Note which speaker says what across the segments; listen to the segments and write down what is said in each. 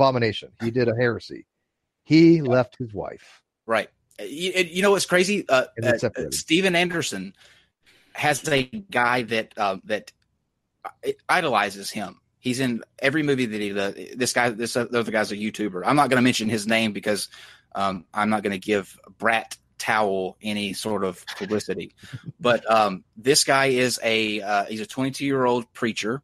Speaker 1: abomination. He did a heresy. He left his wife.
Speaker 2: Right. You know what's crazy? Steven Anderson has a guy that idolizes him. He's in every movie that he does. This other guy's a YouTuber. I'm not going to mention his name because I'm not going to give Brat Towel any sort of publicity. But this guy is he's a 22-year-old preacher.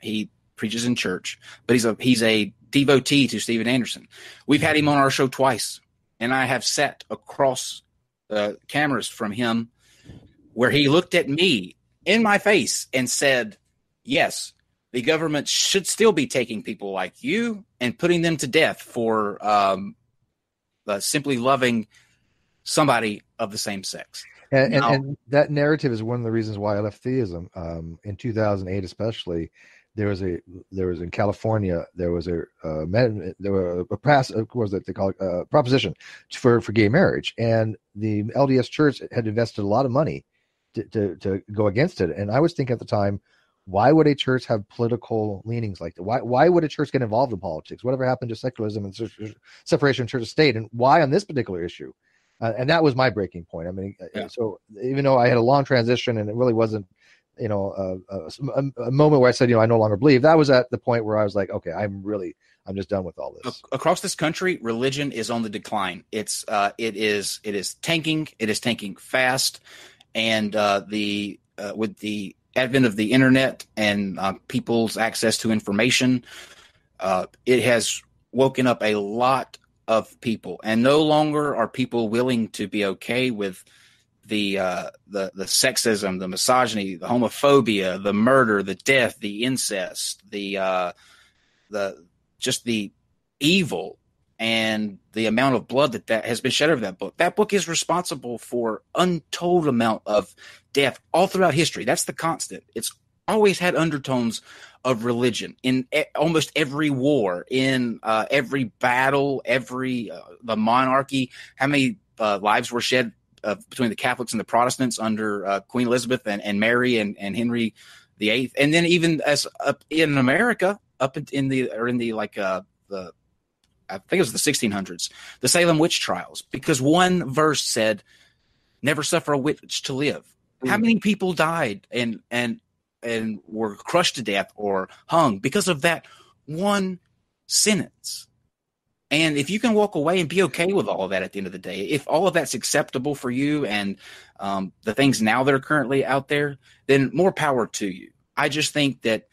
Speaker 2: He preaches in church, but he's a devotee to Steven Anderson. We've had him on our show twice, and I have sat across the cameras from him where he looked at me in my face and said, yes, the government should still be taking people like you and putting them to death for simply loving somebody of the same sex.
Speaker 1: And that narrative is one of the reasons why I left theism. In 2008, especially, there was in California, there was a proposition for gay marriage, and the LDS Church had invested a lot of money to go against it. And I was thinking at the time, why would a church have political leanings like that? Why would a church get involved in politics? Whatever happened to secularism and separation of church and state, and why on this particular issue? And that was my breaking point. I mean, So even though I had a long transition and it really wasn't, a moment where I said, I no longer believe, that was at the point where I was like, okay, I'm just done with all this.
Speaker 2: Across this country, religion is on the decline. It is tanking. It is tanking fast. And with the advent of the internet and people's access to information, it has woken up a lot of people, and no longer are people willing to be okay with the sexism, the misogyny, the homophobia, the murder, the death, the incest, the evil, and the amount of blood that has been shed over that book. That book is responsible for untold amount of death all throughout history. That's the constant. It's always had undertones of religion in almost every war, in every battle, the monarchy. How many lives were shed between the Catholics and the Protestants under Queen Elizabeth and Mary and Henry VIII, and then even as up in America, I think it was the 1600s, the Salem witch trials, because one verse said, "Never suffer a witch to live." How many people died and were crushed to death or hung because of that one sentence? And if you can walk away and be okay with all of that at the end of the day, if all of that's acceptable for you and the things now that are currently out there, then more power to you. I just think that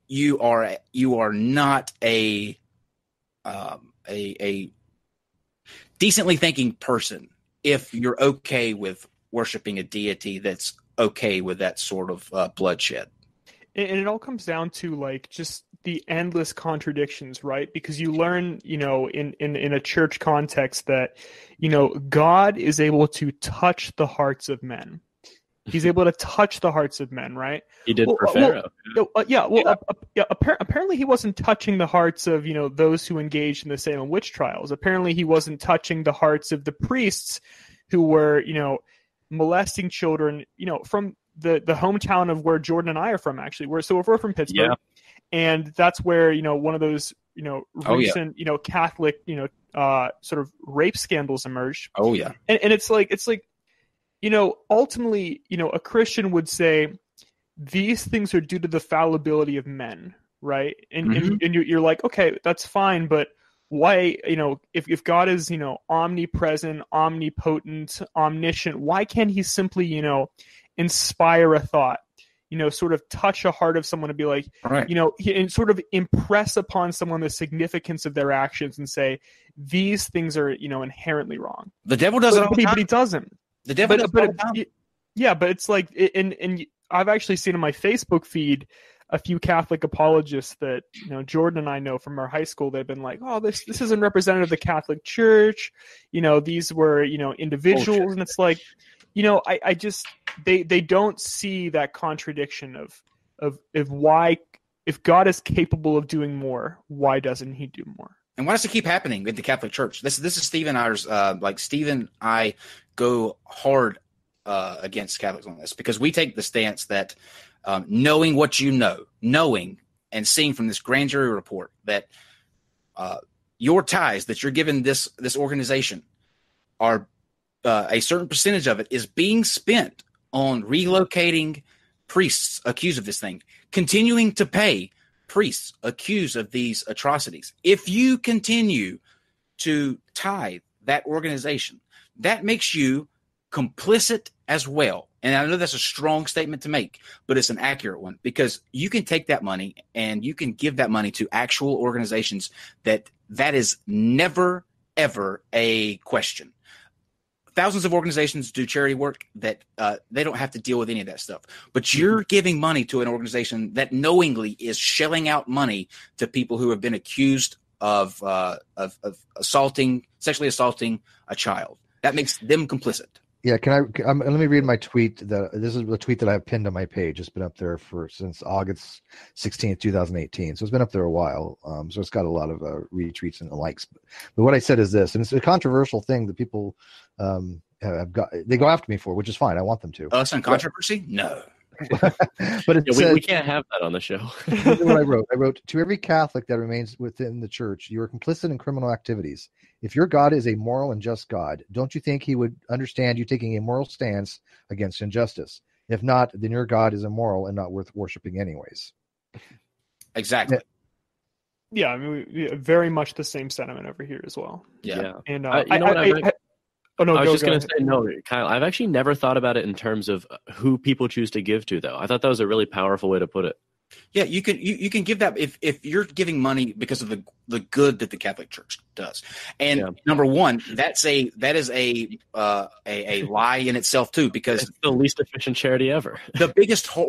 Speaker 2: you are not a decently thinking person if you're okay with worshiping a deity that's okay with that sort of bloodshed.
Speaker 3: And it all comes down to like just the endless contradictions, right? Because you learn, in a church context that, God is able to touch the hearts of men. He's able to touch the hearts of men, right?
Speaker 4: He did for Pharaoh.
Speaker 3: Apparently he wasn't touching the hearts of, those who engaged in the Salem witch trials. Apparently he wasn't touching the hearts of the priests who were, molesting children, from the hometown of where Jordan and I are from, actually. We're from Pittsburgh. Yeah. And that's where, one of those, recent, Catholic, sort of rape scandals emerged.
Speaker 2: Oh, yeah.
Speaker 3: And it's like, ultimately, a Christian would say these things are due to the fallibility of men, right? And you're like, okay, that's fine, but why, if God is, omnipresent, omnipotent, omniscient, why can't he simply, inspire a thought, sort of touch a heart of someone to be like,
Speaker 2: right.
Speaker 3: And sort of impress upon someone the significance of their actions and say, these things are, inherently wrong.
Speaker 2: The devil does it all the time.
Speaker 3: But he doesn't.
Speaker 2: The devil does it all the time.
Speaker 3: Yeah, but it's like, and I've actually seen on my Facebook feed a few Catholic apologists that, Jordan and I know from our high school. They've been like, oh, this isn't representative of the Catholic Church. These were, individuals. And it's like, I just, they don't see that contradiction of why, if God is capable of doing more, why doesn't he do more?
Speaker 2: And why does it keep happening with the Catholic Church? This is Steve and I's, Steve and I go hard against Catholics on this, because we take the stance that knowing what knowing and seeing from this grand jury report that your tithes that you're giving this organization are a certain percentage of it is being spent on relocating priests accused of this thing, continuing to pay priests accused of these atrocities. If you continue to tithe that organization, that makes you complicit as well. And I know that's a strong statement to make, but it's an accurate one, because you can take that money and you can give that money to actual organizations that is never, ever a question. Thousands of organizations do charity work that they don't have to deal with any of that stuff. But you're giving money to an organization that knowingly is shelling out money to people who have been accused of sexually assaulting a child. That makes them complicit.
Speaker 1: Yeah, let me read my tweet. This is the tweet that I have pinned on my page. It's been up there since August 16th, 2018. So it's been up there a while. So it's got a lot of retweets and likes. But what I said is this, and it's a controversial thing that people they go after me for, which is fine. I want them to.
Speaker 2: Us on controversy? No.
Speaker 1: But
Speaker 4: we can't have that on the show.
Speaker 1: This is what I wrote, to every Catholic that remains within the church, you are complicit in criminal activities. If your God is a moral and just God, don't you think he would understand you taking a moral stance against injustice? If not, then your God is immoral and not worth worshiping anyways.
Speaker 2: Exactly.
Speaker 3: Yeah, I mean, very much the same sentiment over here as well.
Speaker 2: Yeah.
Speaker 3: And
Speaker 4: I was just going to say, no, Kyle, I've actually never thought about it in terms of who people choose to give to, though. I thought that was a really powerful way to put it.
Speaker 2: Yeah, you can give that if you're giving money because of the good that the Catholic Church does. And number one, that is a lie in itself too, because
Speaker 4: it's the least efficient charity ever.
Speaker 2: One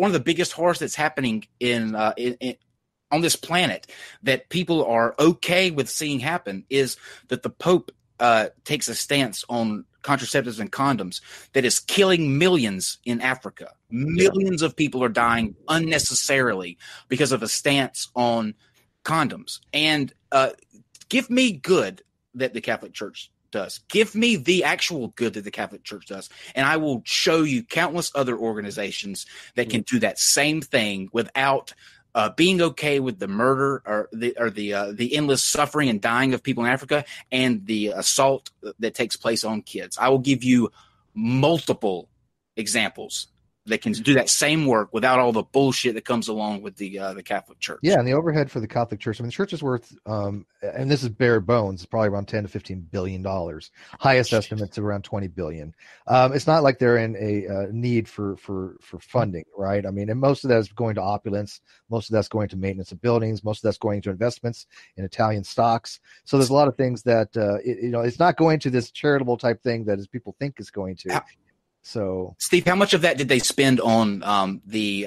Speaker 2: of the biggest horrors that's happening in on this planet that people are okay with seeing happen is that the Pope takes a stance on contraceptives and condoms that is killing millions in Africa. Millions of people are dying unnecessarily because of a stance on condoms. And give me good that the Catholic Church does. Give me the actual good that the Catholic Church does, and I will show you countless other organizations that can do that same thing without being okay with the murder or the endless suffering and dying of people in Africa and the assault that takes place on kids. I will give you multiple examples that can do that same work without all the bullshit that comes along with the Catholic Church.
Speaker 1: Yeah, and the overhead for the Catholic Church, I mean, the church is worth, and this is bare bones, probably around $10 to $15 billion. Highest estimates around $20 billion. It's not like they're in a need for funding, right? I mean, and most of that is going to opulence. Most of that's going to maintenance of buildings. Most of that's going to investments in Italian stocks. So there's a lot of things that, it's not going to this charitable type thing that as people think is going to. So,
Speaker 2: Steve, how much of that did they spend on the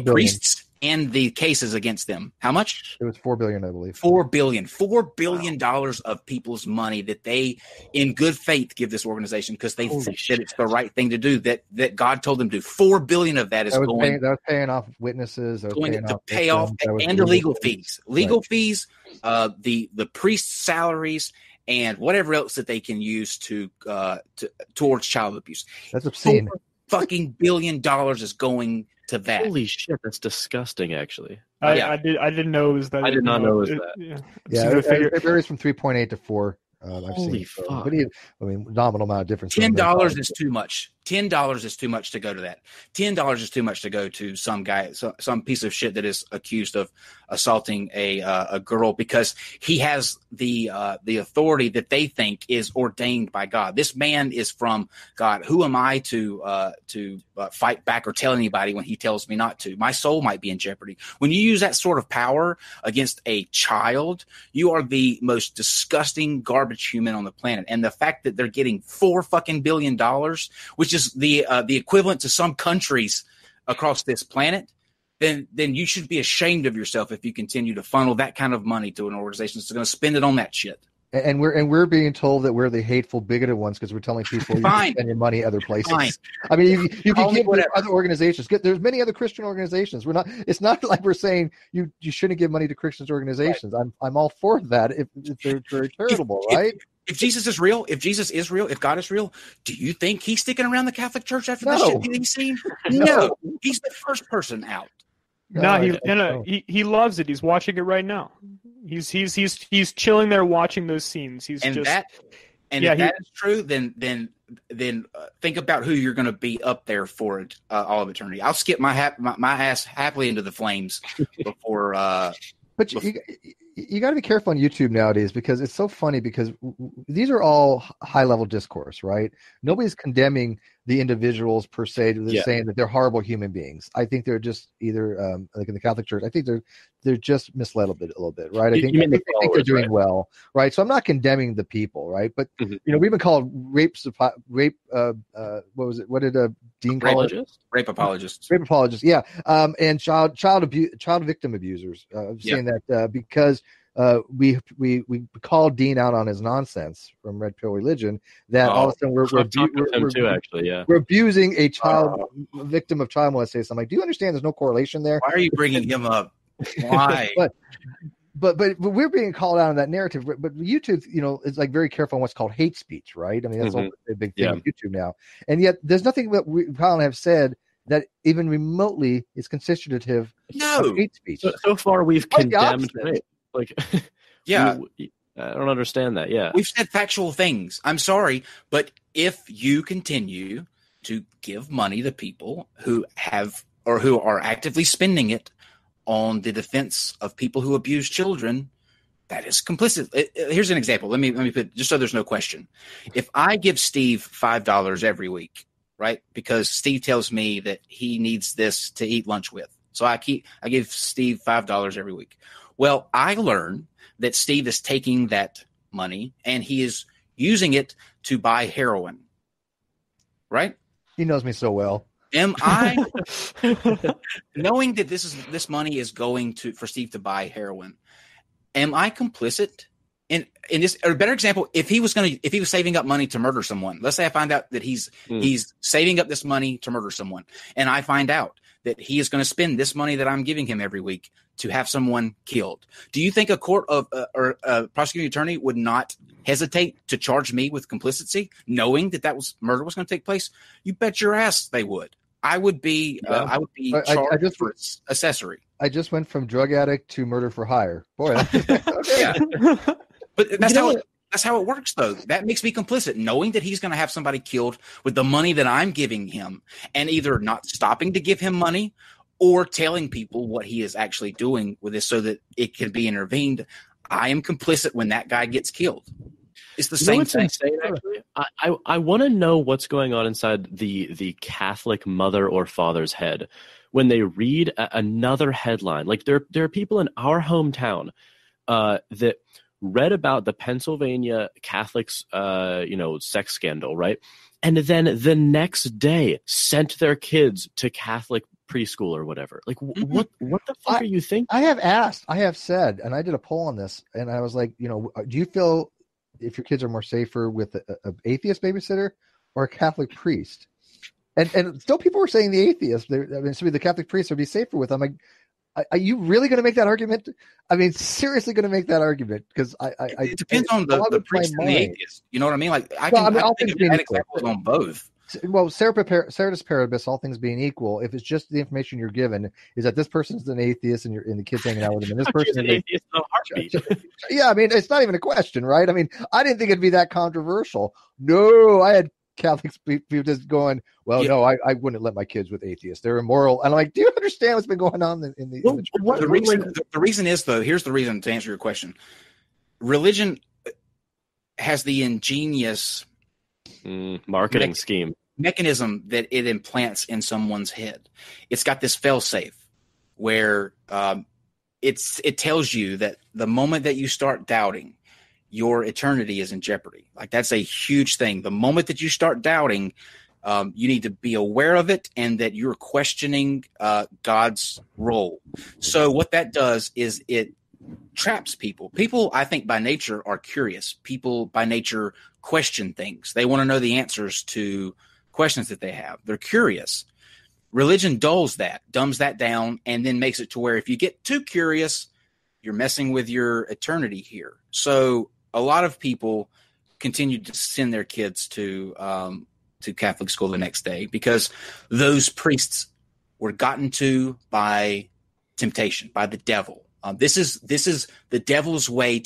Speaker 2: priests and the cases against them? How much?
Speaker 1: It was $4 billion, I believe.
Speaker 2: $4 billion of people's money that they, in good faith, give this organization because they think that it's the right thing to do. That God told them to do. $4 billion of that is that
Speaker 1: was paying off witnesses. That was
Speaker 2: going to pay off and the legal fees, fees, the priests' salaries, and whatever else that they can use towards child abuse.
Speaker 1: That's obscene.
Speaker 2: $4 billion is going to that.
Speaker 4: Holy shit, that's disgusting. Actually,
Speaker 3: I didn't know it was that.
Speaker 4: I did not know it was that.
Speaker 1: It varies from 3.8 to 4.
Speaker 4: Holy fuck!
Speaker 1: But nominal amount of difference.
Speaker 2: $10 is too much. $10 is too much to go to that. $10 is too much to go to some guy, some piece of shit that is accused of assaulting a girl because he has the authority that they think is ordained by God. This man is from God. Who am I to fight back or tell anybody when he tells me not to? My soul might be in jeopardy. When you use that sort of power against a child, you are the most disgusting garbage human on the planet. And the fact that they're getting $4 billion, which is the equivalent to some countries across this planet, then you should be ashamed of yourself if you continue to funnel that kind of money to an organization that's going to spend it on that shit.
Speaker 1: And we're being told that we're the hateful, bigoted ones because we're telling people you can spend your money other places.
Speaker 2: Fine.
Speaker 1: I mean, you can give other organizations. There's many other Christian organizations. It's not like we're saying you shouldn't give money to Christian organizations. Right. I'm all for that if they're very charitable, right?
Speaker 2: If Jesus is real, if God is real, do you think he's sticking around the Catholic Church after the shit that he's seen? No, he's the first person out.
Speaker 3: He loves it. He's watching it right now. He's chilling there watching those scenes. If that
Speaker 2: is true, then think about who you're going to be up there for all of eternity. I'll skip my ass happily into the flames before.
Speaker 1: But you got to be careful on YouTube nowadays because it's so funny because these are all high level discourse, right? Nobody's condemning the individuals per se. They're saying that they're horrible human beings. I think they're just either like in the Catholic Church. I think they're just misled a little bit, right? I think they're doing well, right? So I'm not condemning the people, right? But we've been called rape. What was it? What did Dean call it?
Speaker 2: Rape apologists.
Speaker 1: Rape apologists. Yeah. And child victim abusers, saying that because we called Dean out on his nonsense from Red Pill Religion, that all of a sudden we're abusing a child victim of child molestation. I'm like, do you understand? There's no correlation there.
Speaker 2: Why are you bringing him up? Why?
Speaker 1: But we're being called out on that narrative. But YouTube, is like very careful on what's called hate speech, right? I mean, that's a big thing on YouTube now. And yet, there's nothing that we probably have said that even remotely is constitutive of hate speech.
Speaker 4: So far, we've condemned rape. Like, I don't understand that. Yeah,
Speaker 2: we've said factual things. I'm sorry, but if you continue to give money to people who have or who are actively spending it on the defense of people who abuse children, that is complicit. Here's an example. Let me put just so there's no question. If I give Steve $5 every week, right, because Steve tells me that he needs this to eat lunch with, so I give Steve $5 every week. Well, I learn that Steve is taking that money and he is using it to buy heroin. Right?
Speaker 1: He knows me so well.
Speaker 2: Am I knowing that this money is going for Steve to buy heroin? Am I complicit in this? Or a better example, if he was saving up money to murder someone, let's say I find out that he's saving up this money to murder someone, and I find out that he is going to spend this money that I'm giving him every week to have someone killed. Do you think a court or a prosecuting attorney would not hesitate to charge me with complicity, knowing that murder was going to take place? You bet your ass they would. I would be charged for accessory.
Speaker 1: I just went from drug addict to murder for hire. Boy,
Speaker 2: yeah. But that's how it works, though. That makes me complicit, knowing that he's going to have somebody killed with the money that I'm giving him, and either not stopping to give him money or telling people what he is actually doing with this so that it can be intervened. I am complicit when that guy gets killed. It's the same thing.
Speaker 4: Insane, actually? I want to know what's going on inside the Catholic mother or father's head when they read another headline. Like there are people in our hometown that read about the Pennsylvania Catholics, sex scandal, right? And then the next day sent their kids to Catholic preschool or whatever. Like, what the fuck are you thinking?
Speaker 1: I have said, and I did a poll on this, and I was like, do you feel if your kids are more safer with an atheist babysitter or a Catholic priest? And still people were saying the atheist. The Catholic priest would be safer with. I'm like, are you really going to make that argument? I mean, seriously going to make that argument? Because
Speaker 2: it depends on the priest and the atheist. You know what I mean? Like I think of bad examples on both.
Speaker 1: Well, Ceteris Paribus, all things being equal, if it's just the information you're given is that this person's an atheist and the kid's hanging out with him, and this person is an atheist, no heartbeat. Yeah, I mean, it's not even a question, right? I mean, I didn't think it'd be that controversial. No, I had Catholics people just going, well, no, I wouldn't let my kids with atheists. They're immoral. And I'm like, do you understand what's been going on in the church?
Speaker 2: The reason is, though, here's the reason to answer your question. Religion has the ingenious
Speaker 4: marketing scheme
Speaker 2: mechanism that it implants in someone's head. It's got this fail-safe where it tells you that the moment that you start doubting, your eternity is in jeopardy. Like that's a huge thing. The moment that you start doubting, you need to be aware of it and that you're questioning God's role. So what that does is it traps people. People, I think, by nature are curious. People by nature question things. They want to know the answers to questions that they have. They're curious. Religion dumbs that down, and then makes it to where if you get too curious, you're messing with your eternity here. So a lot of people continue to send their kids to Catholic school the next day because those priests were gotten to by temptation, by the devil. This is the devil's way